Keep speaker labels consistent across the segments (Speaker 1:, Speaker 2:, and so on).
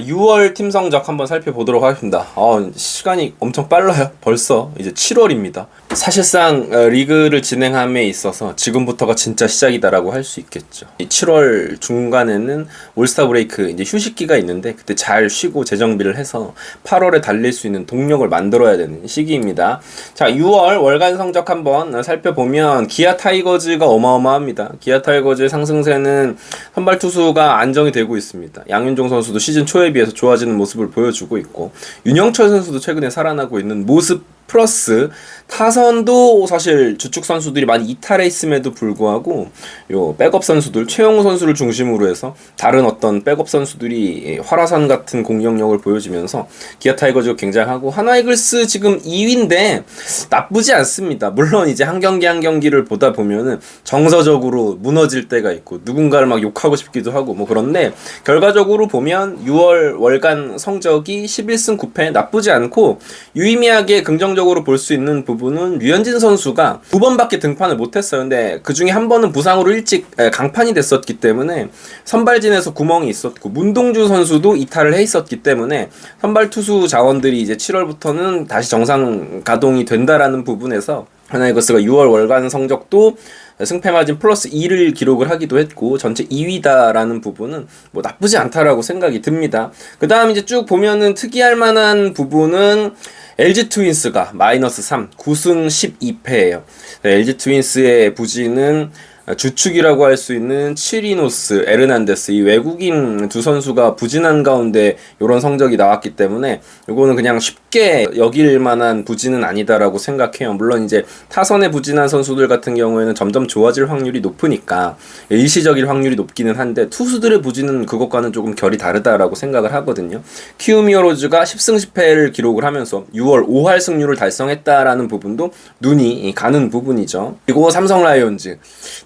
Speaker 1: 6월 팀 성적 한번 살펴보도록 하겠습니다. 시간이 엄청 빨라요. 벌써 이제 7월입니다. 사실상 리그를 진행함에 있어서 지금부터가 진짜 시작이다라고 할 수 있겠죠. 7월 중간에는 올스타 브레이크 이제 휴식기가 있는데 그때 잘 쉬고 재정비를 해서 8월에 달릴 수 있는 동력을 만들어야 되는 시기입니다. 자, 6월 월간 성적 한번 살펴보면 기아 타이거즈가 어마어마합니다. 기아 타이거즈의 상승세는 선발 투수가 안정이 되고 있습니다. 양윤종 선수도 시즌 초에 비해서 좋아지는 모습을 보여주고 있고, 윤영철 선수도 최근에 살아나고 있는 모습 플러스 타선도 사실 주축 선수들이 많이 이탈해 있음에도 불구하고 요 백업 선수들, 최영우 선수를 중심으로 해서 다른 어떤 백업 선수들이 활화산 같은 공격력을 보여주면서 기아 타이거즈가 굉장하고, 하나이글스 지금 2위인데 나쁘지 않습니다. 물론 이제 한 경기 한 경기를 보다 보면은 정서적으로 무너질 때가 있고 누군가를 막 욕하고 싶기도 하고 뭐 그런데, 결과적으로 보면 6월 월간 성적이 11승 9패 나쁘지 않고, 유의미하게 긍정적으로 볼 수 있는 부분은 류현진 선수가 2번밖에 등판을 못했어요. 근데 그 중에 한 번은 부상으로 일찍 강판이 됐었기 때문에 선발진에서 구멍이 있었고, 문동주 선수도 이탈을 해 있었기 때문에 선발 투수 자원들이 이제 7월부터는 다시 정상 가동이 된다라는 부분에서 하나이글스가 6월 월간 성적도 승패 마진 플러스 2를 기록을 하기도 했고 전체 2위다라는 부분은 뭐 나쁘지 않다라고 생각이 듭니다. 그 다음 이제 쭉 보면은 특이할 만한 부분은 LG 트윈스가 마이너스 3, 9승 12패예요. LG 트윈스의 부진은 주축이라고 할 수 있는 치리노스, 에르난데스, 이 외국인 두 선수가 부진한 가운데 이런 성적이 나왔기 때문에 이거는 그냥 쉽게 여길 만한 부진은 아니다라고 생각해요. 물론 이제 타선에 부진한 선수들 같은 경우에는 점점 좋아질 확률이 높으니까 일시적일 확률이 높기는 한데, 투수들의 부진은 그것과는 조금 결이 다르다라고 생각을 하거든요. 키움 히어로즈가 10승 10패를 기록을 하면서 6월 5할 승률을 달성했다라는 부분도 눈이 가는 부분이죠. 그리고 삼성 라이온즈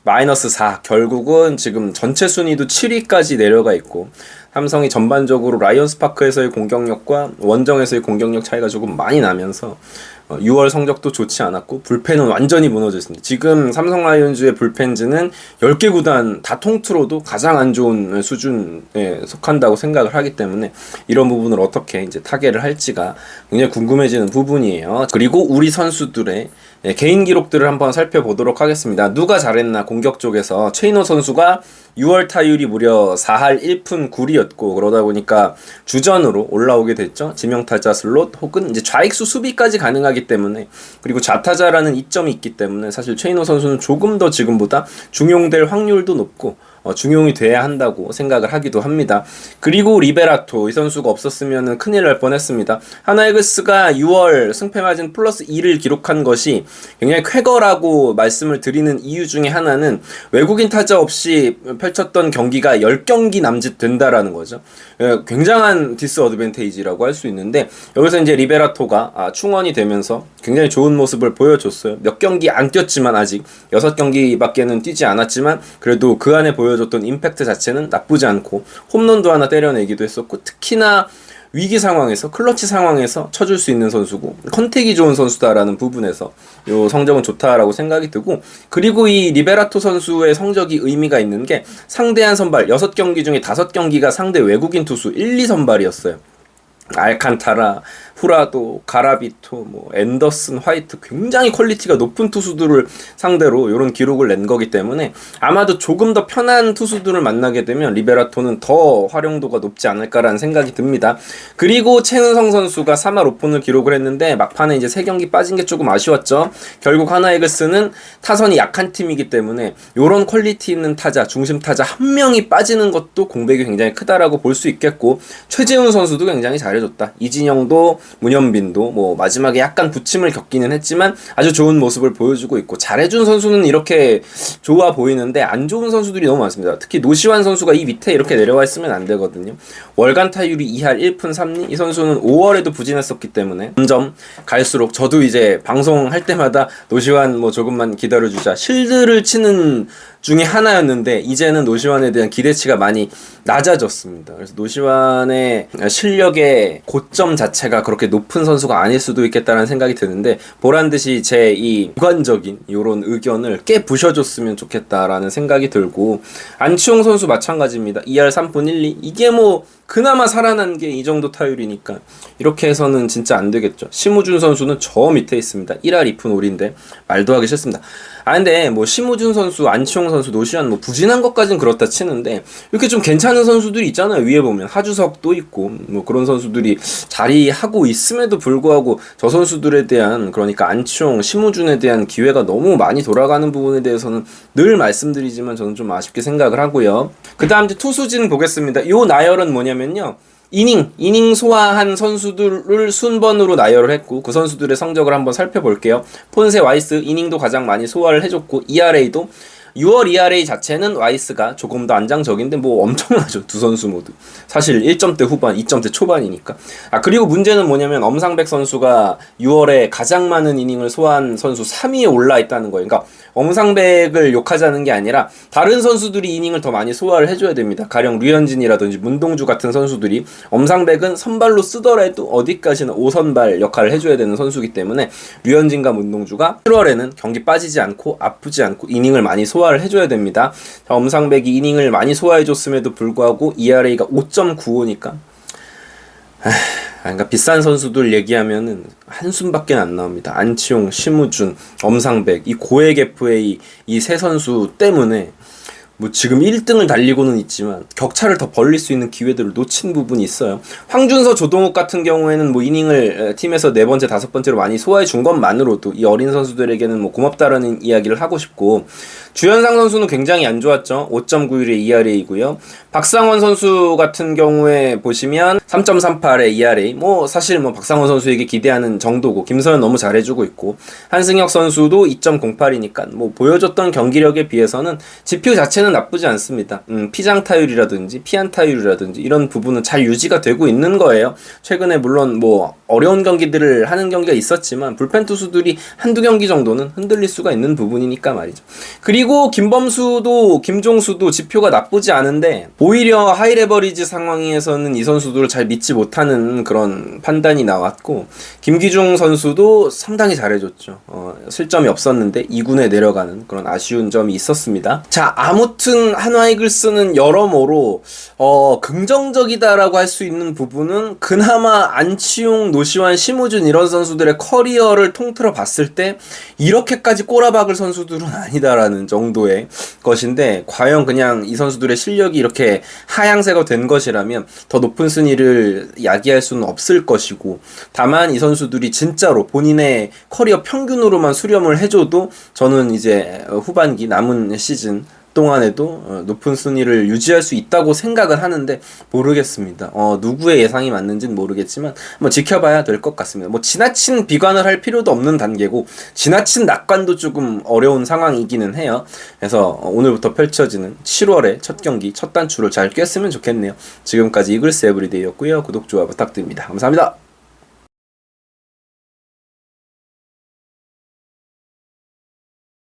Speaker 1: 마이너스 4, 결국은 지금 전체 순위도 7위까지 내려가 있고, 삼성이 전반적으로 라이온스 파크에서의 공격력과 원정에서의 공격력 차이가 조금 많이 나면서 6월 성적도 좋지 않았고, 불펜은 완전히 무너져 있습니다. 지금 삼성 라이온즈의 불펜진은 10개 구단 다 통틀어도 가장 안 좋은 수준에 속한다고 생각을 하기 때문에 이런 부분을 어떻게 이제 타개를 할지가 굉장히 궁금해지는 부분이에요. 그리고 우리 선수들의 개인 기록들을 한번 살펴보도록 하겠습니다. 누가 잘했나 공격 쪽에서 최인호 선수가 6월 타율이 무려 4할 1푼 9리였고, 그러다 보니까 주전으로 올라오게 됐죠. 지명타자 슬롯 혹은 이제 좌익수 수비까지 가능하기 때문에, 그리고 좌타자라는 이점이 있기 때문에 사실 최인호 선수는 조금 더 지금보다 중용될 확률도 높고 중용이 돼야 한다고 생각을 하기도 합니다. 그리고 리베라토, 이 선수가 없었으면 큰일 날 뻔했습니다. 하나이글스가 6월 승패 마진 플러스 2를 기록한 것이 굉장히 쾌거라고 말씀을 드리는 이유 중에 하나는 외국인 타자 없이 펼쳤던 경기가 10경기 남짓 된다라는 거죠. 굉장한 디스어드밴테이지라고 할 수 있는데, 여기서 이제 리베라토가 충원이 되면서 굉장히 좋은 모습을 보여줬어요. 몇 경기 안 뛰었지만, 아직 6경기밖에는 뛰지 않았지만 그래도 그 안에 보여줬던 임팩트 자체는 나쁘지 않고, 홈런도 하나 때려내기도 했었고, 특히나 위기 상황에서, 클러치 상황에서 쳐줄 수 있는 선수고 컨택이 좋은 선수다라는 부분에서 요 성적은 좋다라고 생각이 들고, 그리고 이 리베라토 선수의 성적이 의미가 있는 게 상대한 선발 6경기 중에 5경기가 상대 외국인 투수 1, 2선발이었어요. 알칸타라, 후라도, 가라비토, 뭐 앤더슨, 화이트, 굉장히 퀄리티가 높은 투수들을 상대로 이런 기록을 낸 거기 때문에 아마도 조금 더 편한 투수들을 만나게 되면 리베라토는 더 활용도가 높지 않을까라는 생각이 듭니다. 그리고 최은성 선수가 3할 5푼을 기록을 했는데 막판에 이제 3경기 빠진 게 조금 아쉬웠죠. 결국 하나이글스는 타선이 약한 팀이기 때문에 이런 퀄리티 있는 타자, 중심 타자 한 명이 빠지는 것도 공백이 굉장히 크다라고 볼 수 있겠고, 최재훈 선수도 굉장히 잘해줬다. 이진영도 문현빈도 뭐 마지막에 약간 부침을 겪기는 했지만 아주 좋은 모습을 보여주고 있고, 잘해준 선수는 이렇게 좋아 보이는데 안 좋은 선수들이 너무 많습니다. 특히 노시환 선수가 이 밑에 이렇게 내려와 있으면 안 되거든요. 월간 타율이 2할 1푼 3리, 이 선수는 5월에도 부진했었기 때문에 점점 갈수록, 저도 이제 방송할 때마다 노시환 뭐 조금만 기다려주자 실드를 치는 중에 하나였는데, 이제는 노시환에 대한 기대치가 많이 낮아졌습니다. 그래서 노시환의 실력의 고점 자체가 그렇게 높은 선수가 아닐 수도 있겠다는 생각이 드는데, 보란듯이 제 이 주관적인 이런 의견을 깨 부셔줬으면 좋겠다라는 생각이 들고, 안치홍 선수 마찬가지입니다. 2할 3푼 1리, 이게 뭐 그나마 살아난 게 이 정도 타율이니까 이렇게 해서는 진짜 안 되겠죠. 심우준 선수는 저 밑에 있습니다. 1할 2푼 5리인데 말도 하기 싫습니다. 근데 뭐 심우준 선수, 안치홍 선수, 노시환 뭐 부진한 것까진 그렇다 치는데 이렇게 좀 괜찮은 선수들이 있잖아요. 위에 보면 하주석도 있고 뭐 그런 선수들이 자리하고 있음에도 불구하고 저 선수들에 대한, 그러니까 안치홍, 심우준에 대한 기회가 너무 많이 돌아가는 부분에 대해서는 늘 말씀드리지만 저는 좀 아쉽게 생각을 하고요. 그 다음 이제 투수진 보겠습니다. 요 나열은 뭐냐면요, 이닝 소화한 선수들을 순번으로 나열을 했고 그 선수들의 성적을 한번 살펴볼게요. 폰세 와이스 이닝도 가장 많이 소화를 해줬고 ERA도 6월 ERA 자체는 와이스가 조금 더 안장적인데 뭐 엄청나죠. 두 선수 모두. 사실 1점대 후반, 2점대 초반이니까. 그리고 문제는 뭐냐면 엄상백 선수가 6월에 가장 많은 이닝을 소화한 선수 3위에 올라 있다는 거예요. 그러니까 엄상백을 욕하자는 게 아니라 다른 선수들이 이닝을 더 많이 소화를 해줘야 됩니다. 가령 류현진이라든지 문동주 같은 선수들이, 엄상백은 선발로 쓰더라도 어디까지나 5선발 역할을 해줘야 되는 선수이기 때문에 류현진과 문동주가 7월에는 경기 빠지지 않고 아프지 않고 이닝을 많이 소화를 해줘야 됩니다. 엄상백이 이닝을 많이 소화해줬음에도 불구하고 ERA가 5.95니까 그러니까 비싼 선수들 얘기하면은 한숨밖에 안 나옵니다. 안치홍, 심우준, 엄상백, 이 고액 FA 이 세 선수 때문에 뭐 지금 1등을 달리고는 있지만 격차를 더 벌릴 수 있는 기회들을 놓친 부분이 있어요. 황준서, 조동욱 같은 경우에는 뭐 이닝을 팀에서 4번째, 5번째로 많이 소화해 준 것만으로도 이 어린 선수들에게는 뭐 고맙다라는 이야기를 하고 싶고, 주현상 선수는 굉장히 안 좋았죠. 5.91의 ERA이고요. 박상원 선수 같은 경우에 보시면 3.38의 ERA, 뭐 사실 뭐 박상원 선수에게 기대하는 정도고, 김서현 너무 잘해주고 있고, 한승혁 선수도 2.08이니까 뭐 보여줬던 경기력에 비해서는 지표 자체는 나쁘지 않습니다. 피장 타율이라든지 피안 타율이라든지 이런 부분은 잘 유지가 되고 있는 거예요. 최근에 물론 뭐 어려운 경기들을 하는 경기가 있었지만 불펜 투수들이 한두 경기 정도는 흔들릴 수가 있는 부분이니까 말이죠. 그리고 김범수도 김종수도 지표가 나쁘지 않은데 오히려 하이레버리지 상황에서는 이 선수들을 잘 믿지 못하는 그런 판단이 나왔고, 김기중 선수도 상당히 잘해줬죠. 실점이 없었는데 2군에 내려가는 그런 아쉬운 점이 있었습니다. 자, 아무튼 한화이글스는 여러모로 긍정적이다라고 할 수 있는 부분은 그나마 안치홍, 노시환, 심우준 이런 선수들의 커리어를 통틀어 봤을 때 이렇게까지 꼬라박을 선수들은 아니다라는 정도의 것인데, 과연 그냥 이 선수들의 실력이 이렇게 하향세가 된 것이라면 더 높은 순위를 야기할 수는 없을 것이고, 다만 이 선수들이 진짜로 본인의 커리어 평균으로만 수렴을 해줘도 저는 이제 후반기 남은 시즌 동안에도 높은 순위를 유지할 수 있다고 생각은 하는데 모르겠습니다. 누구의 예상이 맞는지는 모르겠지만 뭐 지켜봐야 될 것 같습니다. 뭐 지나친 비관을 할 필요도 없는 단계고 지나친 낙관도 조금 어려운 상황이기는 해요. 그래서 오늘부터 펼쳐지는 7월의 첫 경기, 첫 단추를 잘 꿰으면 좋겠네요. 지금까지 이글스 에브리데이였고요. 구독, 좋아요 부탁드립니다. 감사합니다.